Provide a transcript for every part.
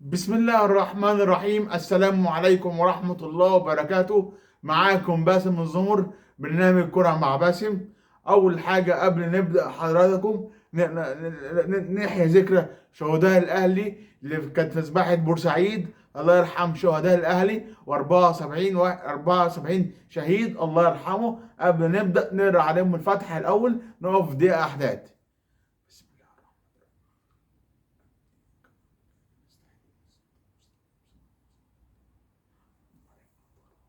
بسم الله الرحمن الرحيم. السلام عليكم ورحمة الله وبركاته. معاكم باسم الزمر، برنامج كرة مع باسم. أول حاجة قبل نبدأ حضراتكم نحيي ذكرى شهداء الأهلي اللي كانت في سباحة بورسعيد. الله يرحم شهداء الأهلي، و74 شهيد الله يرحمه. قبل نبدأ نقرأ عليهم الفاتحة الأول، نقف دقيقة أحداث.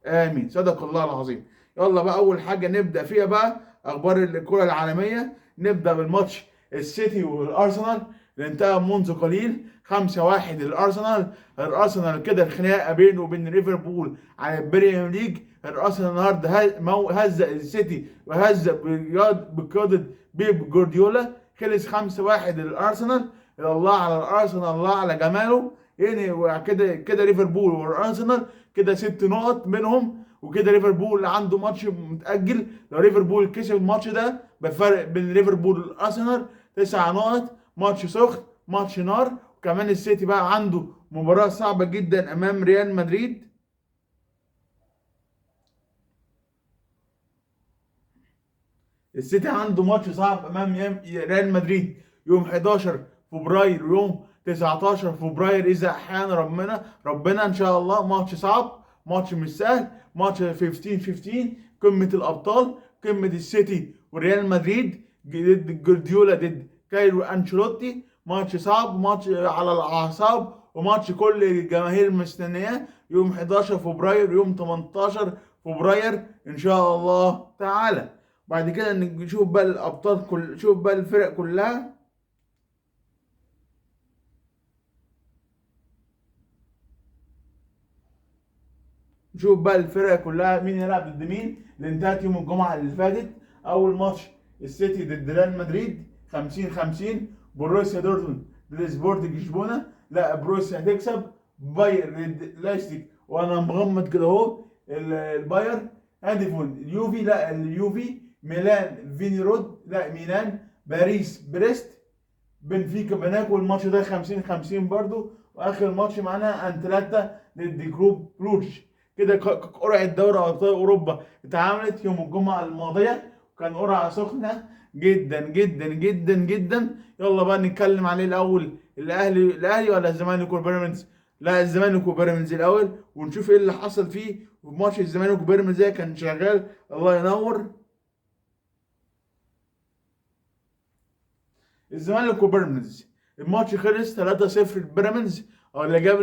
امين. صدق الله العظيم. يلا بقى اول حاجه نبدا فيها بقى اخبار الكره العالميه. نبدا بالماتش السيتي والارسنال اللي انتهى منذ قليل 5-1 للارسنال. الارسنال كده الخناقه بينه وبين ليفربول على البريمير ليج. الارسنال النهارده هزق السيتي وهزق بقياده بيب جوارديولا. خلص 5-1 للارسنال. الله على الارسنال، الله على جماله. يعني كده ليفربول والارسنال كده 6 نقط منهم، وكده ليفربول عنده ماتش متأجل. لو ليفربول كسب الماتش ده بفرق بين ليفربول والارسنال 9 نقط. ماتش سخن، ماتش نار. وكمان السيتي بقى عنده مباراة صعبة جدا امام ريال مدريد. السيتي عنده ماتش صعب امام ريال مدريد يوم 11 فبراير ويوم 19 فبراير اذا احيانا ربنا ان شاء الله. ماتش صعب، ماتش مش سهل، ماتش 15-15. قمة الابطال، قمة السيتي وريال مدريد ضد جوارديولا ضد كايرو انشيلوتي. ماتش صعب، ماتش على الاعصاب، وماتش كل الجماهير مستنياه يوم 11 فبراير يوم 18 فبراير ان شاء الله تعالى. بعد كده نشوف بقى الابطال، شوف بقى الفرق كلها. نشوف بقى الفرق كلها مين يلعب ضد مين اللي انتهت يوم الجمعه اللي فاتت. اول ماتش السيتي ضد ريال مدريد 50-50. بروسيا دورتموند ضد سبورتنج لشبونه. لا بروسيا هتكسب. باير ضد لايبزيج وانا مغمض كده اهو. الباير. هاديفون اليوفي، لا اليوفي. ميلان فينيرود، لا ميلان. باريس بريست. بنفيكا بناكل. الماتش ده 50-50 برضو. واخر ماتش معانا انتلاتا ضد جروب بروج. كده قرعه دوري ابطال اوروبا اتعملت يوم الجمعه الماضيه، وكان قرعه سخنه جدا جدا جدا جدا. يلا بقى نتكلم عليه الاول. الاهلي ولا الزمالك وبيراميدز؟ لا الزمالك وبيراميدز الاول، ونشوف ايه اللي حصل فيه. وفي ماتش الزمالك وبيراميدز ده كان شغال. الله ينور. الزمالك وبيراميدز الماتش خلص 3-0 لبيراميدز. اللي جاب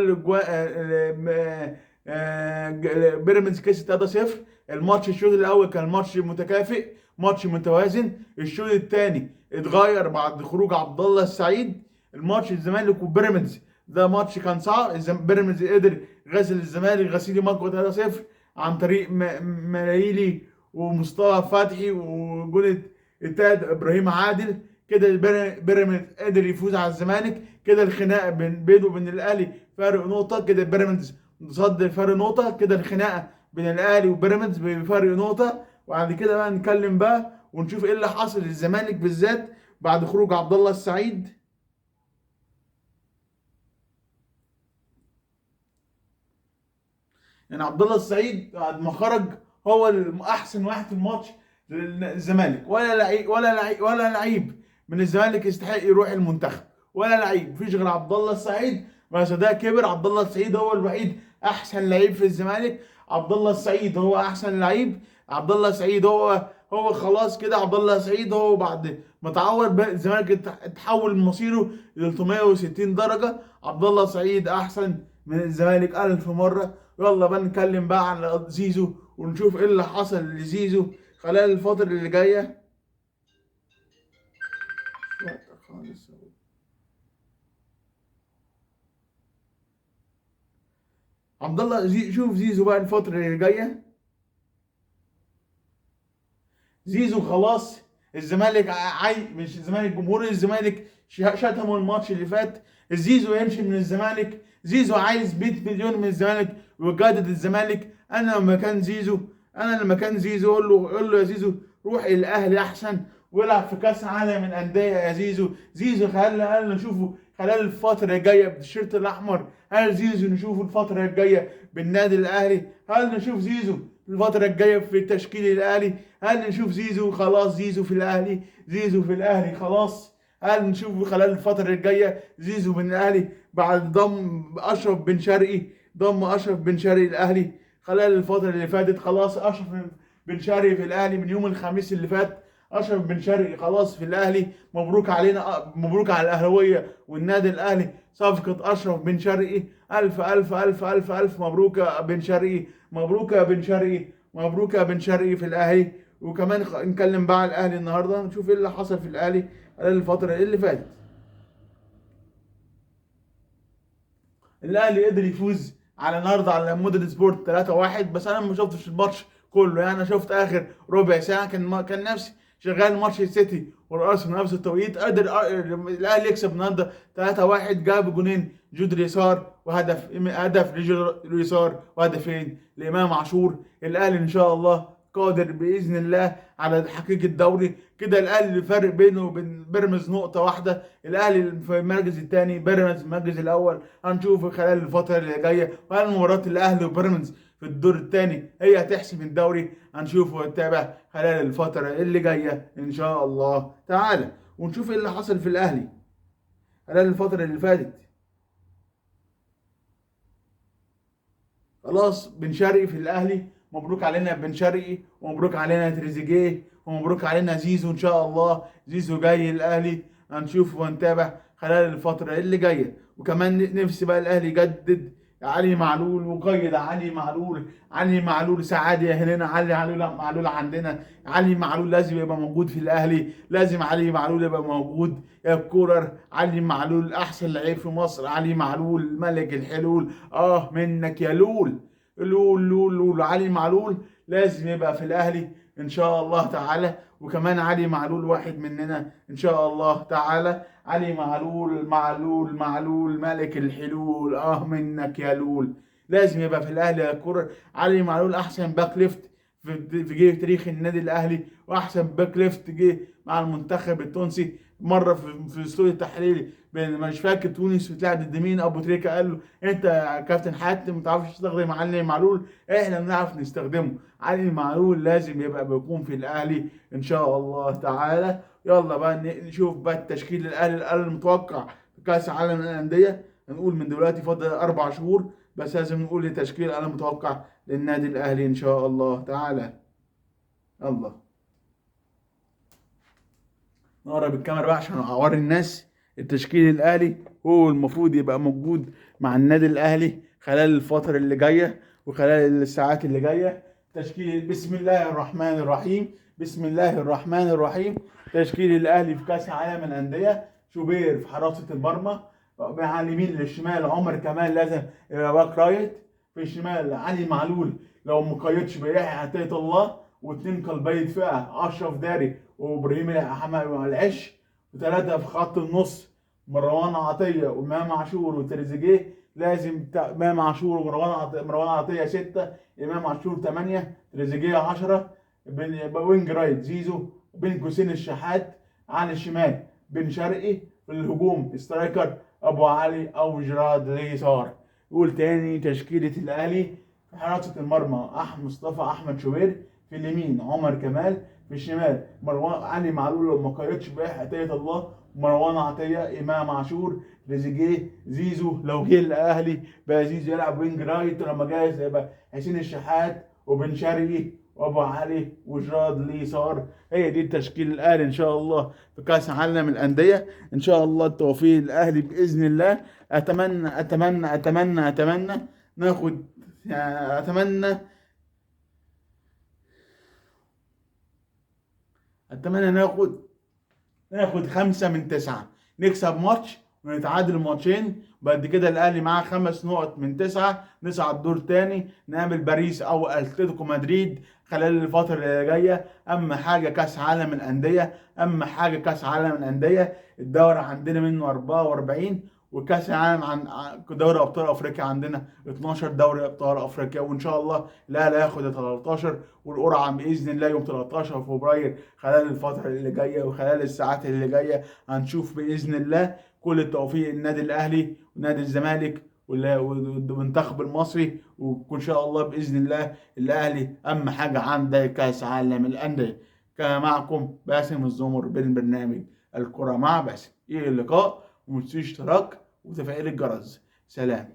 بيراميدز كسب 3-0. الماتش الشوط الاول كان ماتش متكافئ، ماتش متوازن. الشوط الثاني اتغير بعد خروج عبد الله السعيد. الماتش الزمالك وبيراميدز ده ماتش كان صعب. بيراميدز قدر غسل الزمالك غسيل مجهود 3-0 عن طريق ملايلي ومصطفى فتحي وجولة التالت ابراهيم عادل. كده بيراميدز قدر يفوز على الزمالك. كده الخناقه بينه وبين الاهلي فارق نقطه. كده بيراميدز صد فرق نقطه. كده الخناقه بين الاهلي وبيراميدز بفرق نقطه. وبعد كده بقى نتكلم بقى ونشوف ايه اللي حصل للزمالك بالذات بعد خروج عبد الله السعيد. يعني عبد الله السعيد بعد ما خرج هو الاحسن واحد في الماتش للزمالك. ولا لعيب من الزمالك يستحق يروح المنتخب، ولا لعيب. مفيش غير عبد الله السعيد. بس ده كبر. عبد الله السعيد هو الوحيد احسن لعيب في الزمالك. عبد الله السعيد هو احسن لعيب. عبد الله السعيد هو خلاص كده. عبد الله السعيد هو بعد ما تعور الزمالك اتحول مصيره 360 درجه. عبد الله السعيد احسن من الزمالك 1000 مره. يلا بقى نتكلم بقى عن زيزو ونشوف ايه اللي حصل لزيزو خلال الفترة اللي جاية. عبد الله شوف زيزو بقى الفترة اللي جاية. زيزو خلاص. الزمالك مش الزمالك، جمهور الزمالك شتموا الماتش اللي فات. زيزو يمشي من الزمالك. زيزو عايز 100 مليون من الزمالك ويجدد الزمالك. انا لما كان زيزو قول له يا زيزو روح الاهلي احسن والعب في كاس عالم من الانديه. يا زيزو خلى نشوفه خلال الفترة الجاية بالتيشيرت الأحمر؟ هل زيزو نشوفه الفترة الجاية بالنادي الأهلي؟ هل نشوف زيزو الفترة الجاية في تشكيل الأهلي؟ هل نشوف زيزو خلاص زيزو في الأهلي؟ زيزو في الأهلي خلاص؟ هل نشوف خلال الفترة الجاية زيزو من الأهلي بعد ضم أشرف بن شرقي؟ ضم أشرف بن شرقي الأهلي خلال الفترة اللي فاتت. خلاص أشرف بن شرقي في الأهلي من يوم الخميس اللي فات. اشرف بن شرقي خلاص في الاهلي. مبروك علينا، مبروك على الاهلاويه والنادي الاهلي صفقه اشرف بن شرقي. الف الف الف الف الف مبروك يا بن شرقي، مبروك يا بن شرقي، مبروك يا بن شرقي في الاهلي. وكمان نتكلم بقى على الاهلي النهارده، نشوف ايه اللي حصل في الاهلي خلال الفتره اللي فاتت. الاهلي قدر يفوز على النهارده على مودرن سبورت 3-1، بس انا ما شفتش الماتش كله يعني. انا شفت اخر ربع ساعه، كان نفسي شغال ماتش السيتي والارسنال في نفس التوقيت. قدر الاهلي يكسب النهارده 3-1. جاب جونين جود ريسار هدف ريسار وهدفين لامام عاشور. الاهلي ان شاء الله قادر باذن الله على تحقيق الدوري. كده الاهلي الفرق بينه وبين بيراميدز نقطه واحده. الاهلي في المركز الثاني، بيراميدز المركز الاول. هنشوف خلال الفتره اللي جايه وهل مباراه الاهلي وبيراميدز في الدور الثاني هي هتحسم الدوري. هنشوف ونتابع خلال الفتره اللي جايه ان شاء الله تعالى، ونشوف ايه اللي حصل في الاهلي خلال الفتره اللي فاتت. خلاص بن شرقي في الاهلي، مبروك علينا بن شرقي، ومبروك علينا تريزيجيه، ومبروك علينا زيزو ان شاء الله. زيزو جاي الاهلي، هنشوف ونتابع خلال الفتره اللي جايه. وكمان نفسي بقى الاهلي يجدد علي معلول وقيد علي معلول. علي معلول سعادة هنا، معلول عندنا. علي معلول لازم يبقى موجود في الاهلي، لازم علي معلول يبقى موجود. يا كولر، علي معلول احسن لعيب في مصر. علي معلول ملك الحلول، منك يا لول. لول لول لول. علي معلول لازم يبقى في الاهلي ان شاء الله تعالى. وكمان علي معلول واحد مننا ان شاء الله تعالى. علي معلول معلول ملك الحلول، منك يا لول. لازم يبقى في الاهلي يا كرة. علي معلول احسن باك ليفت في جه تاريخ النادي الاهلي، واحسن باك ليفت جه مع المنتخب التونسي. مره في استوديو التحليلي مش فاكر تونس بتلعب ضد مين، ابو تريكه قال له انت يا كابتن حاتم ما تعرفش تستخدم علي معلول، احنا بنعرف نستخدمه. علي معلول لازم بيكون في الاهلي ان شاء الله تعالى. يلا بقى نشوف بقى التشكيل الاهلي المتوقع في كاس العالم للانديه. هنقول من دلوقتي فاضل 4 شهور، بس لازم نقول التشكيل المتوقع للنادي الاهلي ان شاء الله تعالى. الله، نقرب الكاميرا بقى عشان اوري الناس التشكيل الاهلي. هو المفروض يبقى موجود مع النادي الاهلي خلال الفتره اللي جايه وخلال الساعات اللي جايه. تشكيل بسم الله الرحمن الرحيم، بسم الله الرحمن الرحيم. تشكيل الاهلي في كاس عالم الانديه: شوبير في حراسه المرمى، مع اليمين للشمال عمر كمال لازم يبقى باك رايت، في الشمال علي معلول لو مقيدش بيحيى عطية الله، واثنين قلبي دفاع اشرف داري وابراهيم العش، وثلاثه في خط النص مروان عطيه وامام عاشور وتريزيجيه. لازم امام عاشور مروان عطيه 6، امام عاشور 8، تريزيجيه 10. وينج رايت زيزو، بين قوسين الشحات. على الشمال بن شرقي، في الهجوم سترايكر ابو علي او جراد اليسار. يقول تاني تشكيله الاهلي: في حراسه المرمى مصطفى احمد شوبير، في اليمين عمر كمال، في الشمال مروان علي معلول لو ما قيدش بقى عطيه الله، مروان عطيه، امام عاشور، تريزيجيه، زيزو لو جه الاهلي بقى زيزو يلعب وينج رايت، ولما جاي يبقى حسين الشحات وبن شرقي وابو علي وجراد اليسار. هي دي التشكيل الاهلي ان شاء الله في كاس عالم الانديه. ان شاء الله التوفيق الاهلي باذن الله. اتمنى ناخد، اتمنى ناخد 5 من 9، نكسب ماتش ونتعادل ماتشين. بعد كده الاهلي معاه 5 نقط من 9، نصعد دور تاني نقابل باريس او اتلتيكو مدريد خلال الفترة اللي جاية. اما حاجة كاس عالم الاندية، الدوري عندنا منه 44، وكاس العالم عن دوري ابطال افريقيا عندنا 12 دوري ابطال افريقيا. وان شاء الله الاهلي هياخد ال 13 والقرعه باذن الله يوم 13 فبراير. خلال الفتره اللي جايه وخلال الساعات اللي جايه هنشوف باذن الله كل التوفيق للنادي الاهلي ونادي الزمالك والمنتخب المصري، وان شاء الله باذن الله الاهلي اهم حاجه عنده كاس عالم الانديه. كان معكم باسم الزمر بالبرنامج الكره مع باسم، الى اللقاء، ومتنسوش اشتراك وتفعيل الجرس. سلام.